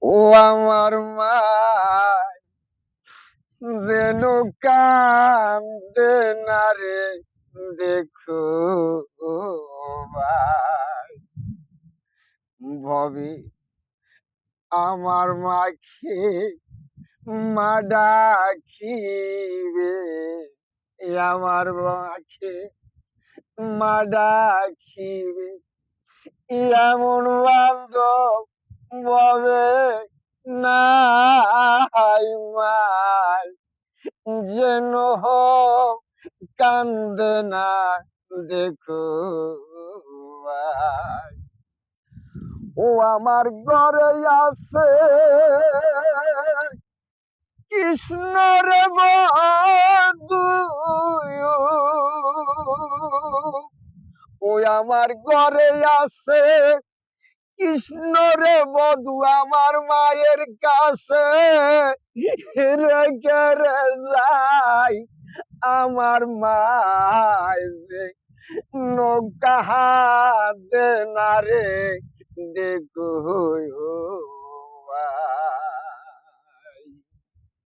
ও আমার মা যেন কান্দে না রে দেখো ভাই ভবে আমার মাকে মা ডাকিবে আমার মাকে মা ডাকিবে এমন বান্ধব ববে নাই মার যেন হোক কান্দে না দেখো ভাই। ও আমার ঘরে আছে কৃষ্ণ রে বধু ও আমার ঘরে আছে কৃষ্ণ রে বধু আমার মায়ের কাছে রেখে রে যাই আমার মায় যে নৌকা হাতে না রে দেখো